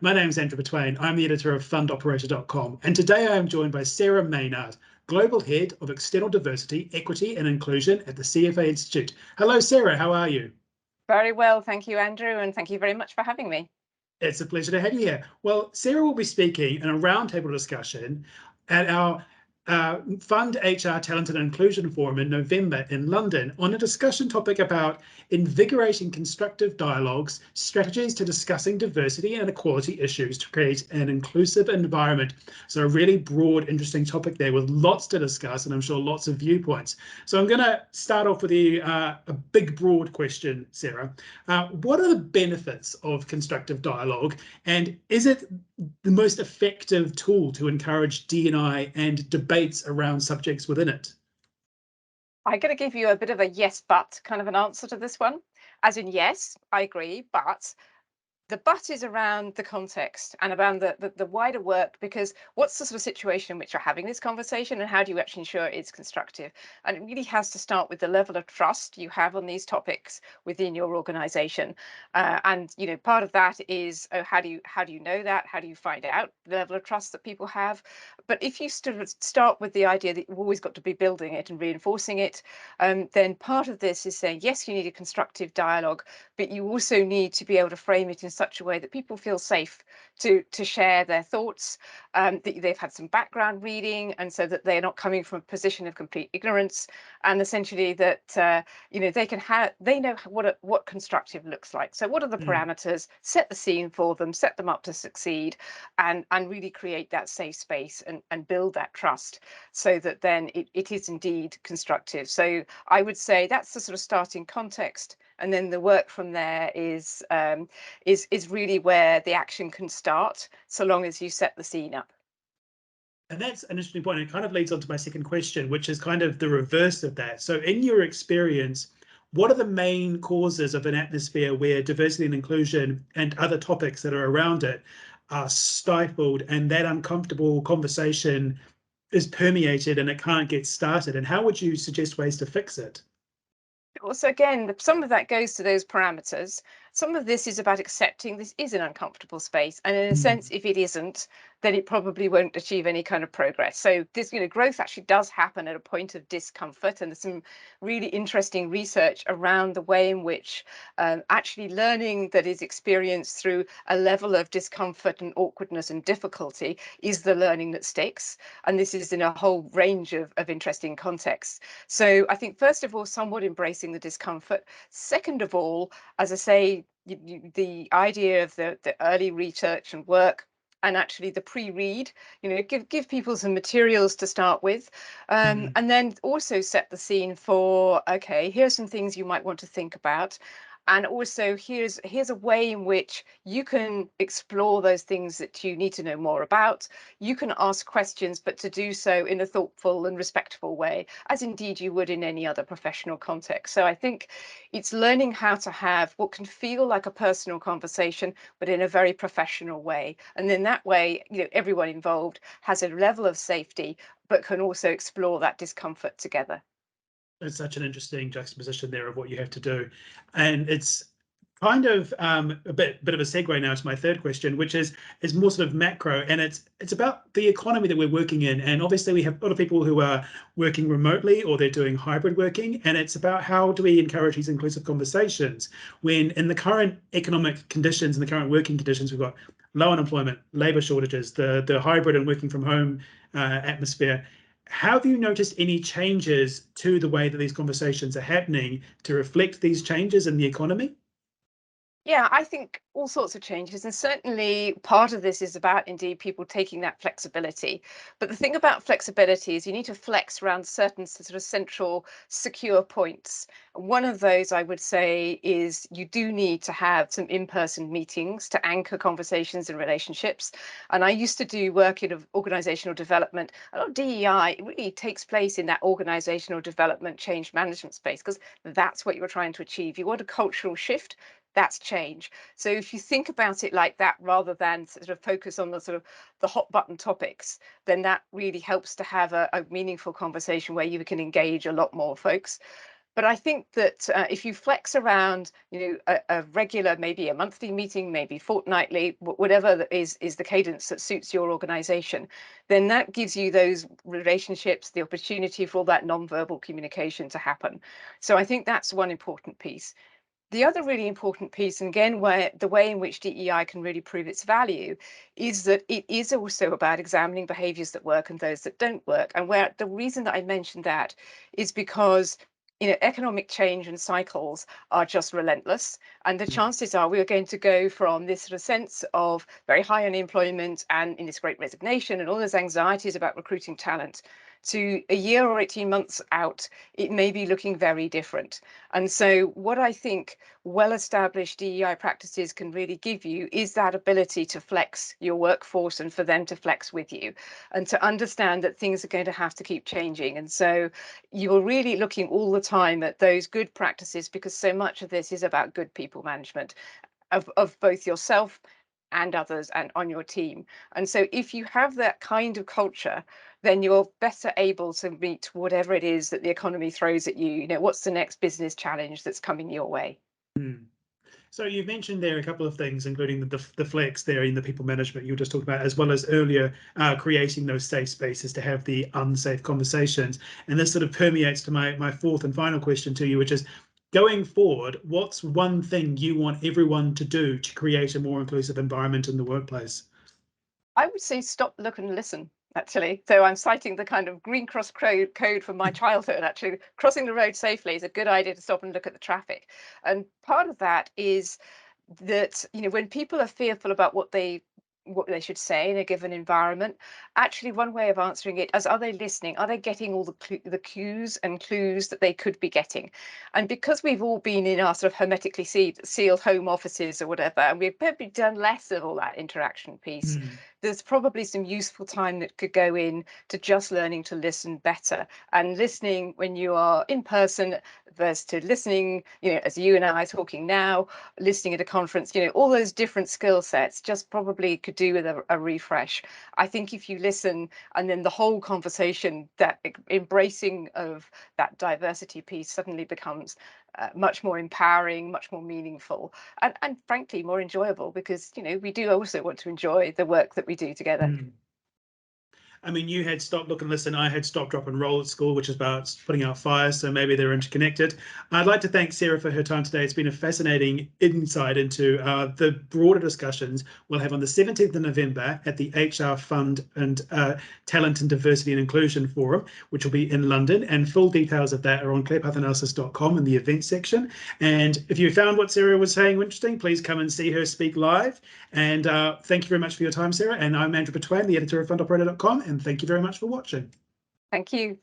my name is Andrew Betwain. I'm the editor of fundoperator.com, and today I am joined by Sarah Maynard, Global Head of External Diversity, Equity and Inclusion at the CFA Institute. Hello, Sarah, how are you? Very well, thank you, Andrew, and thank you very much for having me. It's a pleasure to have you here. Well, Sarah will be speaking in a roundtable discussion at our Fund HR Talent and Inclusion Forum in November in London on a discussion topic about invigorating constructive dialogues, strategies to discussing diversity and equality issues to create an inclusive environment. So a really broad, interesting topic there with lots to discuss and I'm sure lots of viewpoints. So I'm going to start off with a big, broad question, Sarah. What are the benefits of constructive dialogue, and is it the most effective tool to encourage D&I and debates around subjects within it? I'm going to give you a bit of a yes, but kind of an answer to this one. As in, yes, I agree, but the but is around the context and around the wider work, because what's the sort of situation in which you're having this conversation and how do you actually ensure it's constructive? And it really has to start with the level of trust you have on these topics within your organization. And part of that is how do you know that? How do you find out the level of trust that people have? But if you start with the idea that you've always got to be building it and reinforcing it, then part of this is saying, yes, you need a constructive dialogue, but you also need to be able to frame it in such a way that people feel safe to share their thoughts, that they've had some background reading, and so that they're not coming from a position of complete ignorance, and essentially that they know what constructive looks like. So what are the parameters? Set the scene for them, set them up to succeed, and really create that safe space and build that trust, so that then it is indeed constructive. So I would say that's the sort of starting context. And then the work from there is really where the action can start, so long as you set the scene up. And that's an interesting point. It kind of leads on to my second question, which is kind of the reverse of that. So in your experience, what are the main causes of an atmosphere where diversity and inclusion and other topics that are around it are stifled and that uncomfortable conversation is permeated and it can't get started? And how would you suggest ways to fix it? So again, some of that goes to those parameters. Some of this is about accepting this is an uncomfortable space. And in a sense, if it isn't, then it probably won't achieve any kind of progress. So this, growth actually does happen at a point of discomfort. And there's some really interesting research around the way in which actually learning that is experienced through a level of discomfort and awkwardness and difficulty is the learning that sticks. And this is in a whole range of interesting contexts. So I think, first of all, somewhat embracing the discomfort. Second of all, as I say, the idea of the early research and work, and actually the pre-read, give people some materials to start with, and then also set the scene for, okay, here's some things you might want to think about. And also here's a way in which you can explore those things that you need to know more about. You can ask questions, but to do so in a thoughtful and respectful way, as indeed you would in any other professional context. So I think it's learning how to have what can feel like a personal conversation, but in a very professional way. And then that way, everyone involved has a level of safety, but can also explore that discomfort together. It's such an interesting juxtaposition there of what you have to do. And it's kind of a bit of a segue now to my third question, which is more sort of macro, and it's about the economy that we're working in. And obviously we have a lot of people who are working remotely or they're doing hybrid working, and it's about how do we encourage these inclusive conversations when in the current economic conditions and the current working conditions, we've got low unemployment, labor shortages, the hybrid and working from home atmosphere. Have you noticed any changes to the way that these conversations are happening to reflect these changes in the economy? Yeah, I think all sorts of changes. And certainly part of this is about indeed people taking that flexibility. But the thing about flexibility is you need to flex around certain sort of central secure points. One of those, I would say, is you do need to have some in-person meetings to anchor conversations and relationships. And I used to do work in organizational development. A lot of DEI, it really takes place in that organizational development change management space, because that's what you're trying to achieve. You want a cultural shift. That's change. So if you think about it like that, rather than sort of focus on the sort of the hot button topics, then that really helps to have a meaningful conversation where you can engage a lot more folks. But I think that if you flex around, a regular, maybe a monthly meeting, maybe fortnightly, whatever is the cadence that suits your organization, then that gives you those relationships, the opportunity for all that nonverbal communication to happen. So I think that's one important piece. The other really important piece, and again, where the way in which DEI can really prove its value, is that it is also about examining behaviors that work and those that don't work. And where the reason that I mentioned that is because economic change and cycles are just relentless. And the chances are we are going to go from this sort of sense of very high unemployment and in this great resignation and all those anxieties about recruiting talent to a year or 18 months out, it may be looking very different. And so what I think well-established DEI practices can really give you is that ability to flex your workforce and for them to flex with you and to understand that things are going to have to keep changing. And so you're really looking all the time at those good practices, because so much of this is about good people management of both yourself and others and on your team. And so if you have that kind of culture, then you're better able to meet whatever it is that the economy throws at you. What's the next business challenge that's coming your way? So you've mentioned there a couple of things, including the flex there in the people management you just talked about, as well as earlier creating those safe spaces to have the unsafe conversations. And this sort of permeates to my fourth and final question to you, which is, going forward, what's one thing you want everyone to do to create a more inclusive environment in the workplace? I would say stop, look, and listen, actually. So I'm citing the kind of Green Cross code from my childhood, actually. Crossing the road safely is a good idea to stop and look at the traffic. And part of that is that, when people are fearful about what they should say in a given environment, actually one way of answering it is, are they listening? Are they getting all the cues and clues that they could be getting? And because we've all been in our sort of hermetically sealed home offices or whatever, and we've probably done less of all that interaction piece, there's probably some useful time that could go in to just learning to listen better, and listening when you are in person versus to listening, as you and I are talking now, listening at a conference, all those different skill sets just probably could do with a refresh. I think if you listen, and then the whole conversation, that embracing of that diversity piece suddenly becomes much more empowering, much more meaningful, and frankly more enjoyable, because we do also want to enjoy the work that we do together. I mean, you had Stop, Look and Listen. I had Stop, Drop and Roll at school, which is about putting out fires. So maybe they're interconnected. I'd like to thank Sarah for her time today. It's been a fascinating insight into the broader discussions we'll have on the 17th of November at the HR Fund and Talent and Diversity and Inclusion Forum, which will be in London. And full details of that are on clearpathanalysis.com in the events section. And if you found what Sarah was saying interesting, please come and see her speak live. And thank you very much for your time, Sarah. And I'm Andrew Betwain, the editor of fundoperator.com. And thank you very much for watching. Thank you.